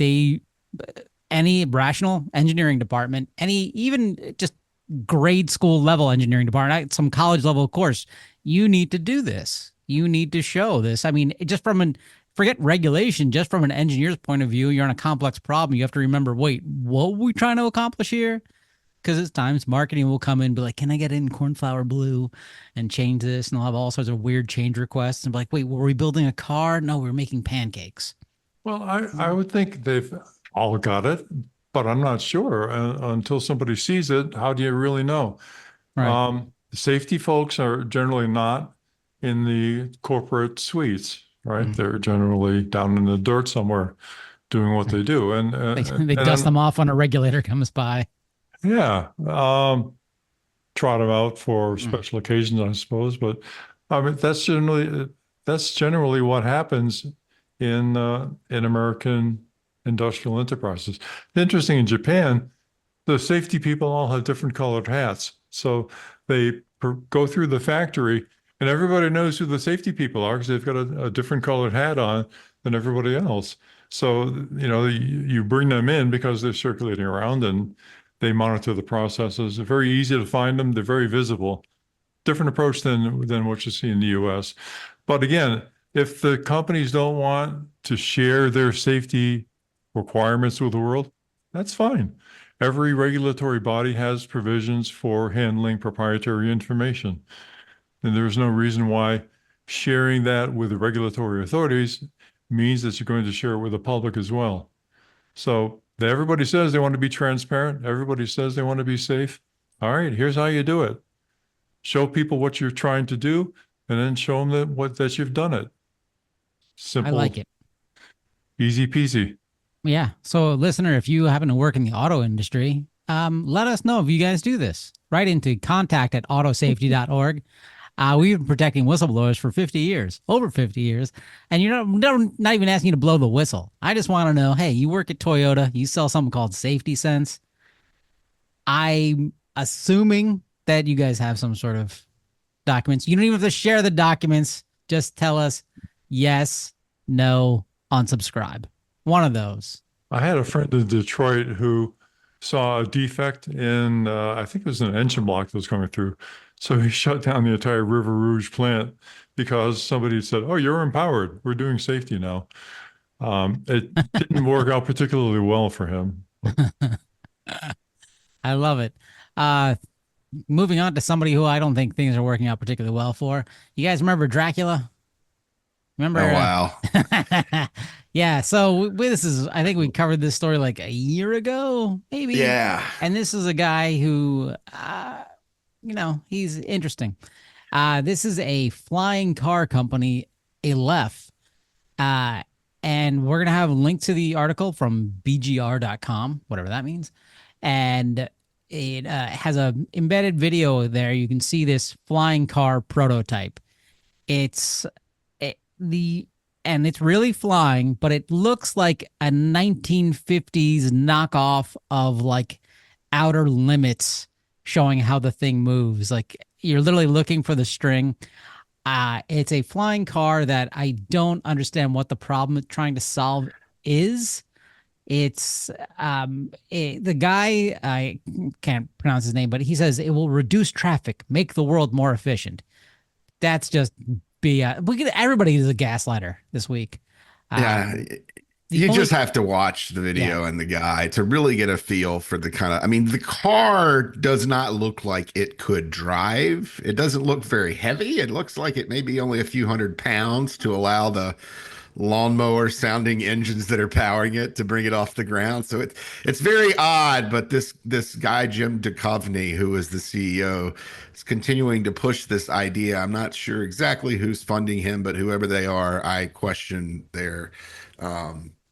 any rational engineering department, even just grade school level engineering department, some college level course, you need to do this. You need to show this. I mean, just forget regulation, just from an engineer's point of view, you're on a complex problem. You have to remember, wait, what were we trying to accomplish here? Because at times marketing will come in and be like, can I get in cornflower blue and change this? And they'll have all sorts of weird change requests and be like, wait, were we building a car? No, we're making pancakes. Well, I would think they've all got it, but I'm not sure until somebody sees it. How do you really know? Right. The safety folks are generally not in the corporate suites, right? Mm-hmm. They're generally down in the dirt somewhere doing what they do. And they dust them off when a regulator comes by. Yeah. Trot them out for special occasions, I suppose. But I mean, that's generally what happens in American industrial enterprises. Interesting, in Japan, the safety people all have different colored hats. So they go through the factory And everybody knows who the safety people are because they've got a different colored hat on than everybody else. So, you bring them in because they're circulating around and they monitor the processes. They're very easy to find them. They're very visible. Different approach than what you see in the US. But again, if the companies don't want to share their safety requirements with the world, that's fine. Every regulatory body has provisions for handling proprietary information. And there's no reason why sharing that with the regulatory authorities means that you're going to share it with the public as well. So everybody says they want to be transparent. Everybody says they want to be safe. All right, here's how you do it. Show people what you're trying to do, and then show them that you've done it. Simple. I like it. Easy peasy. Yeah. So, listener, if you happen to work in the auto industry, let us know if you guys do this. Write into contact@autosafety.org. We've been protecting whistleblowers for 50 years, over 50 years. And not even asking you to blow the whistle. I just want to know, hey, you work at Toyota, you sell something called Safety Sense. I'm assuming that you guys have some sort of documents. You don't even have to share the documents. Just tell us yes, no, unsubscribe. One of those. I had a friend in Detroit who saw a defect in, I think it was an engine block that was coming through. So he shut down the entire River Rouge plant because somebody said, "Oh, you're empowered. We're doing safety now." It didn't work out particularly well for him. I love it. Moving on to somebody who I don't think things are working out particularly well for. You guys remember Dracula? Remember? Oh, wow. Yeah. So I think we covered this story like a year ago, maybe. Yeah. And this is a guy who, he's interesting. This is a flying car company, Aleph. And we're going to have a link to the article from bgr.com, whatever that means. And it has a embedded video there. You can see this flying car prototype. It's really flying, but it looks like a 1950s knockoff of like Outer Limits, showing how the thing moves. Like you're literally looking for the string. It's a flying car that I don't understand what the problem it's trying to solve is. It's the guy, I can't pronounce his name, but he says it will reduce traffic, make the world more efficient. That's just everybody is a gaslighter this week. Yeah. You just have to watch the video and the guy to really get a feel for the the car does not look like it could drive. It doesn't look very heavy. It looks like it may be only a few hundred pounds to allow the lawnmower sounding engines that are powering it to bring it off the ground. So it's very odd, but this guy, Jim Duchovny, who is the CEO, is continuing to push this idea. I'm not sure exactly who's funding him, but whoever they are, I question their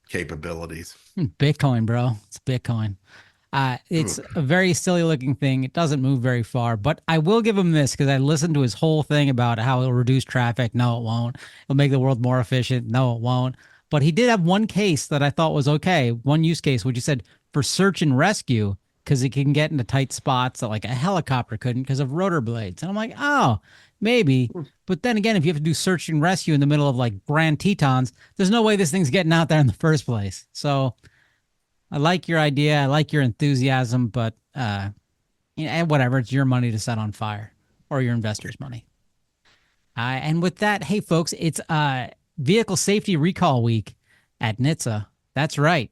capabilities. Bitcoin, bro. It's Bitcoin. It's a very silly looking thing. It doesn't move very far, but I will give him this because I listened to his whole thing about how it'll reduce traffic. No, it won't. It'll make the world more efficient. No, it won't. But he did have one case that I thought was okay. One use case, which he said for search and rescue, because it can get into tight spots that like a helicopter couldn't because of rotor blades. And I'm like, oh, maybe. But then again, if you have to do search and rescue in the middle of like Grand Tetons, there's no way this thing's getting out there in the first place. So I like your idea. I like your enthusiasm, but whatever. It's your money to set on fire, or your investors' money. And with that, hey folks, it's Vehicle Safety Recall Week at NHTSA. That's right.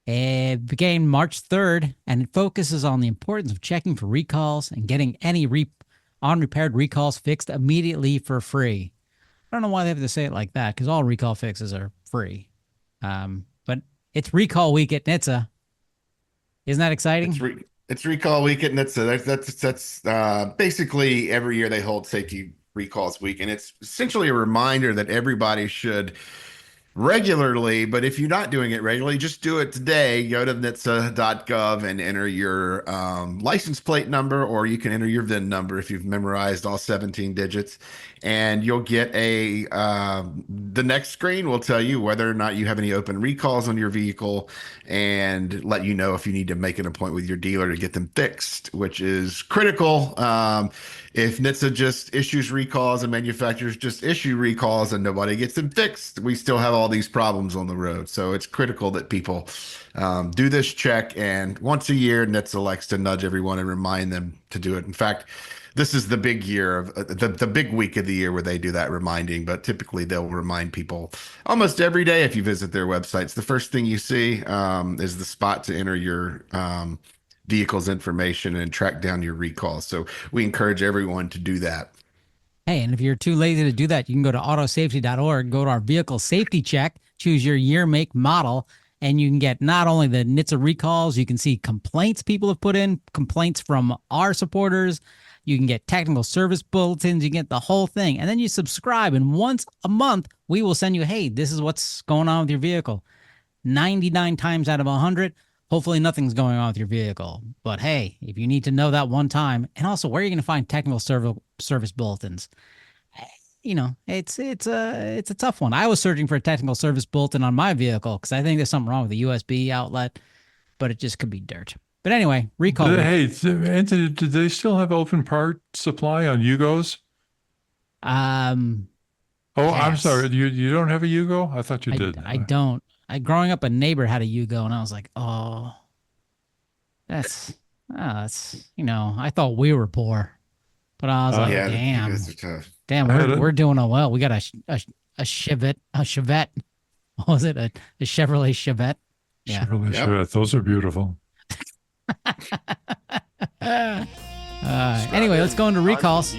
It began March 3rd, and it focuses on the importance of checking for recalls and getting any unrepaired recalls fixed immediately for free. I don't know why they have to say it like that, because all recall fixes are free. But it's Recall Week at NHTSA. Isn't that exciting? It's Recall Week at NHTSA. That's basically every year they hold Safety Recalls Week, and it's essentially a reminder that everybody should regularly, but if you're not doing it regularly, just do it today. Go to NHTSA.gov and enter your license plate number, or you can enter your VIN number if you've memorized all 17 digits, and you'll get the next screen will tell you whether or not you have any open recalls on your vehicle and let you know if you need to make an appointment with your dealer to get them fixed, which is critical. If NHTSA just issues recalls and manufacturers just issue recalls and nobody gets them fixed, we still have all these problems on the road. So it's critical that people do this check. And once a year, NHTSA likes to nudge everyone and remind them to do it. In fact, this is the big year of the big week of the year where they do that reminding, but typically they'll remind people almost every day if you visit their websites. The first thing you see is the spot to enter your vehicle's information and track down your recalls. So we encourage everyone to do that. Hey, and if you're too lazy to do that, you can go to autosafety.org, go to our vehicle safety check, choose your year, make, model, and you can get not only the NHTSA recalls, you can see complaints people have put in, complaints from our supporters. You can get technical service bulletins. You can get the whole thing. And then you subscribe, and once a month, we will send you, hey, this is what's going on with your vehicle. 99 times out of 100, hopefully nothing's going on with your vehicle. But hey, if you need to know that one time, and also where are you going to find technical service bulletins? You know, it's a tough one. I was searching for a technical service bulletin on my vehicle because I think there's something wrong with the USB outlet, but it just could be dirt. But anyway, recall. Hey, Anthony, do they still have open part supply on Yugos? Um, Oh, I'm yes. sorry. You don't have a Yugo? I thought you did. I don't. Growing up, a neighbor had a Yugo, and I was like, oh, that's, I thought we were poor, but I was like, Yeah, damn, you guys are tough. we're doing well. We got a Chevette. What was it? A Chevrolet Chevette. Yeah. Chevrolet Chevette. Those are beautiful. Anyway, let's go into recalls.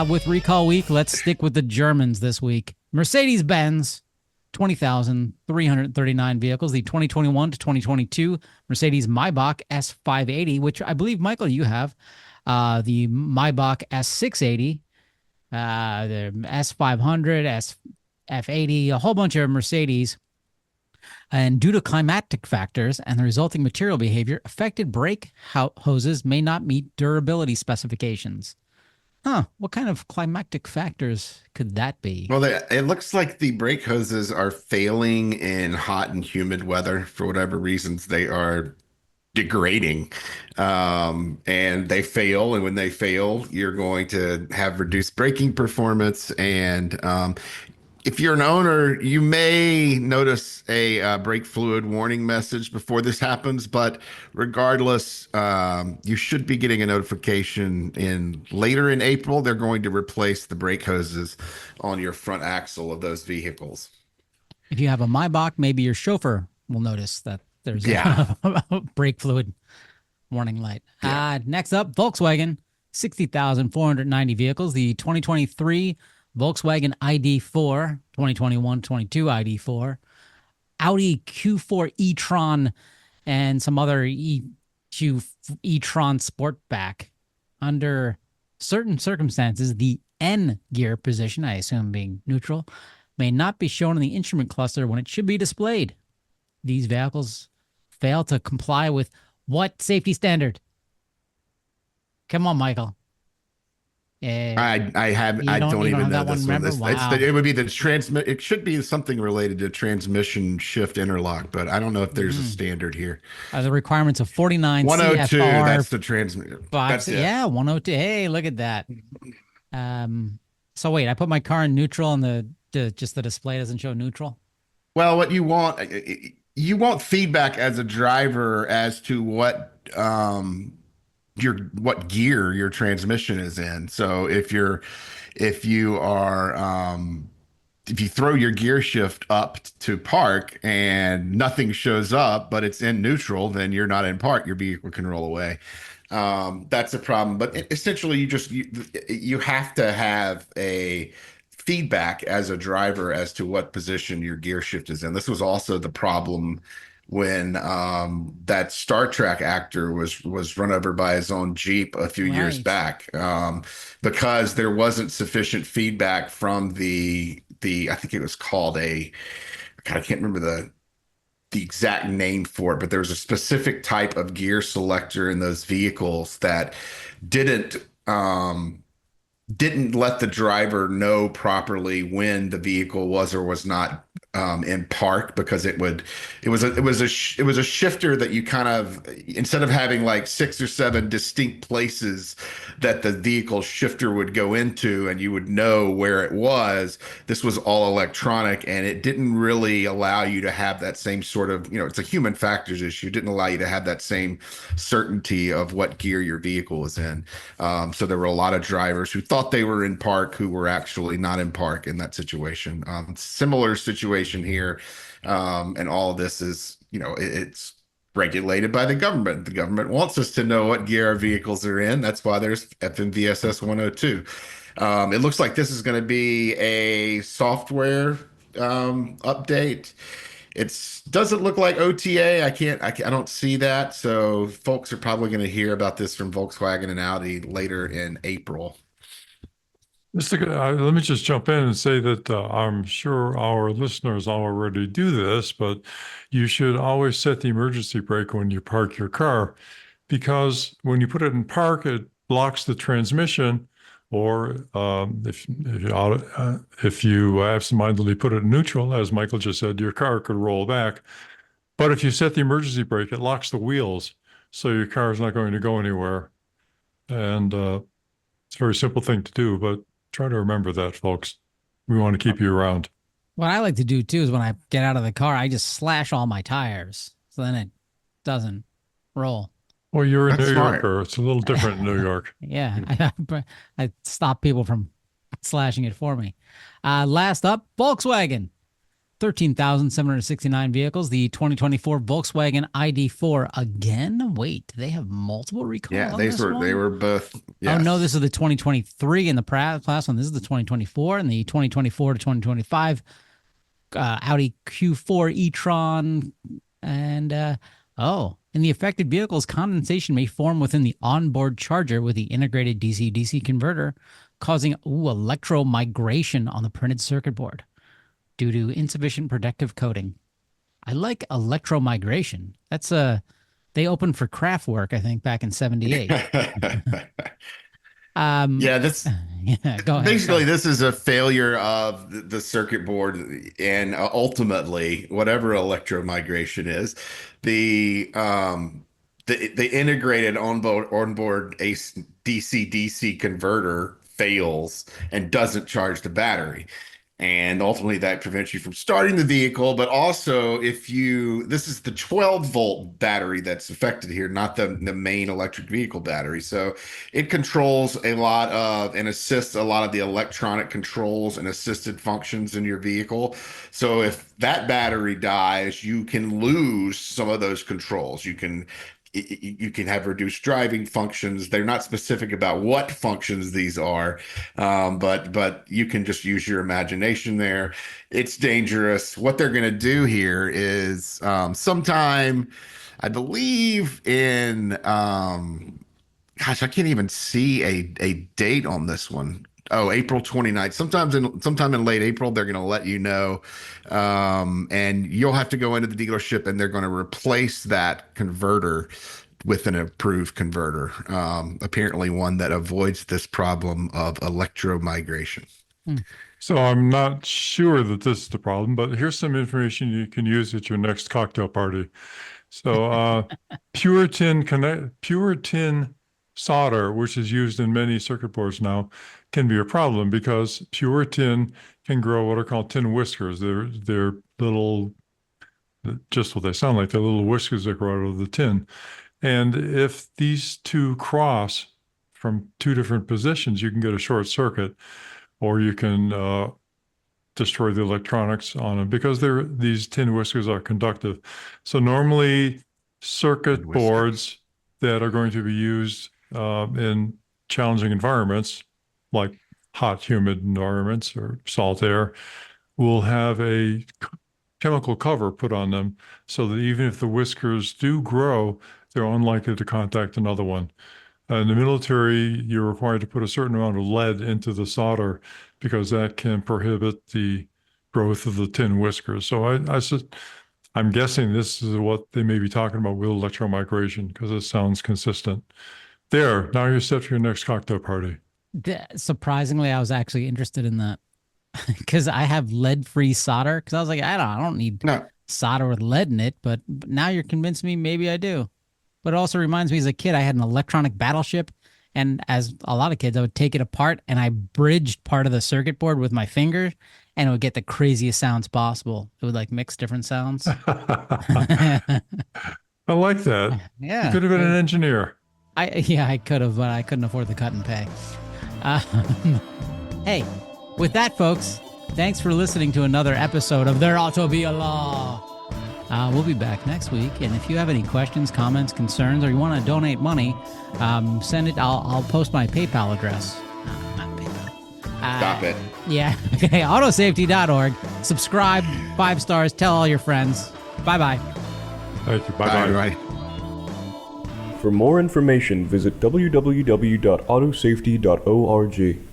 With recall week, let's stick with the Germans this week. Mercedes-Benz, 20,339 vehicles. The 2021 to 2022 Mercedes Maybach S580, which I believe, Michael, you have. The Maybach S680, the S500, SF80, a whole bunch of Mercedes. And due to climatic factors and the resulting material behavior, affected brake hoses may not meet durability specifications. Huh, what kind of climatic factors could that be? Well, it looks like the brake hoses are failing in hot and humid weather. For whatever reasons, they are degrading, and they fail. And when they fail, you're going to have reduced braking performance. And if you're an owner, you may notice a brake fluid warning message before this happens, but regardless, you should be getting a notification later in April. They're going to replace the brake hoses on your front axle of those vehicles. If you have a Maybach, maybe your chauffeur will notice that there's a brake fluid warning light. Yeah. Next up, Volkswagen, 60,490 vehicles. The 2023 Volkswagen ID4, 2021-22 ID4, Audi Q4 e-tron, and some other e-tron Sportback. Under certain circumstances, the N gear position, I assume being neutral, may not be shown in the instrument cluster when it should be displayed. These vehicles fail to comply with what safety standard? Come on, Michael. I don't even know this one. It would be the transmit. It should be something related to transmission shift interlock, but I don't know if there's a standard here. The requirements of 49 102. CFR. That's the transmitter. Yeah, 102. Hey, look at that. So wait, I put my car in neutral, and just the display doesn't show neutral. Well, what you want feedback as a driver as to what gear your transmission is in. So if you throw your gear shift up to park and nothing shows up, but it's in neutral, then you're not in park. Your vehicle can roll away. That's a problem. But essentially, you have to have a feedback as a driver as to what position your gear shift is in. This was also the problem when that Star Trek actor was run over by his own Jeep a few years back, because there wasn't sufficient feedback from the I think it was called God, I can't remember the exact name for it, but there was a specific type of gear selector in those vehicles that didn't didn't let the driver know properly when the vehicle was or was not in park, because it was a shifter that you kind of, instead of having like 6 or 7 distinct places that the vehicle shifter would go into and you would know where it was, this was all electronic, and it didn't really allow you to have that same sort of, it's a human factors issue. It didn't allow you to have that same certainty of what gear your vehicle was in. So there were a lot of drivers who thought they were in park who were actually not in park in that situation. Similar situation here. And all of this is, it's regulated by the government. The government wants us to know what gear our vehicles are in. That's why there's FMVSS 102. It looks like this is going to be a software update. It doesn't look like OTA. I don't see that. So folks are probably going to hear about this from Volkswagen and Audi later in April. Let me just jump in and say that I'm sure our listeners already do this, but you should always set the emergency brake when you park your car, because when you put it in park, it blocks the transmission. Or if you absentmindedly put it in neutral, as Michael just said, your car could roll back. But if you set the emergency brake, it locks the wheels, so your car is not going to go anywhere. And it's a very simple thing to do, but try to remember that, folks. We want to keep you around. What I like to do too is when I get out of the car, I just slash all my tires, so then it doesn't roll. Well, you're in That's New smart. York, or it's a little different in New York. Yeah, I stop people from slashing it for me. Last up, Volkswagen. 13,769 vehicles. The 2024 Volkswagen ID4 again. Wait, they have multiple recalls? Yeah, they were both. Yes. Oh no, this is the 2023 in the past one. This is the 2024 and the 2024 to 2025 Audi Q4 e-tron. And in the affected vehicles, condensation may form within the onboard charger with the integrated DC-DC converter, causing electromigration on the printed circuit board due to insufficient protective coating. I like electromigration. That's they opened for Kraftwerk, I think, back in '78. Yeah, this Yeah, go ahead. basically this is a failure of the circuit board, and ultimately whatever electromigration is, the integrated onboard DC-DC converter fails and doesn't charge the battery. And ultimately that prevents you from starting the vehicle. But also, this is the 12-volt battery that's affected here, not the main electric vehicle battery. So it controls a lot of and assists a lot of the electronic controls and assisted functions in your vehicle. So if that battery dies, you can lose some of those controls. You can have reduced driving functions. They're not specific about what functions these are, but you can just use your imagination there. It's dangerous. What they're going to do here is sometime, I believe in, gosh, I can't even see a date on this one. Oh, April 29th. Sometime in late April, they're going to let you know. And you'll have to go into the dealership and they're going to replace that converter with an approved converter. Apparently one that avoids this problem of electromigration. So I'm not sure that this is the problem, but here's some information you can use at your next cocktail party. So pure tin solder, which is used in many circuit boards now, can be a problem because pure tin can grow what are called tin whiskers. They're little, just what they sound like. They're little whiskers that grow out of the tin. And if these two cross from two different positions, you can get a short circuit, or you can destroy the electronics on them because these tin whiskers are conductive. So normally circuit boards that are going to be used in challenging environments, like hot, humid environments or salt air, will have a chemical cover put on them so that even if the whiskers do grow, they're unlikely to contact another one. In the military, you're required to put a certain amount of lead into the solder because that can prohibit the growth of the tin whiskers. So I'm guessing this is what they may be talking about with electromigration because it sounds consistent. There, now you're set for your next cocktail party. Surprisingly, I was actually interested in that because I have lead-free solder. Because I was like, I don't need No. solder with lead in it. But now you're convincing me maybe I do. But it also reminds me, as a kid, I had an electronic battleship, and as a lot of kids, I would take it apart and I bridged part of the circuit board with my finger, and it would get the craziest sounds possible. It would like mix different sounds. I like that. Yeah, You could have been an engineer. I could have, but I couldn't afford the cut and pay. Hey, with that, folks, thanks for listening to another episode of There Ought to Be a Law. We'll be back next week, and if you have any questions, comments, concerns, or you want to donate money, send it. I'll post my PayPal address. Not PayPal. Stop it. Yeah. Okay. Autosafety.org. Subscribe. 5 stars. Tell all your friends. Bye-bye. Thank you. Bye, Bye-bye. everybody. For more information, visit www.autosafety.org.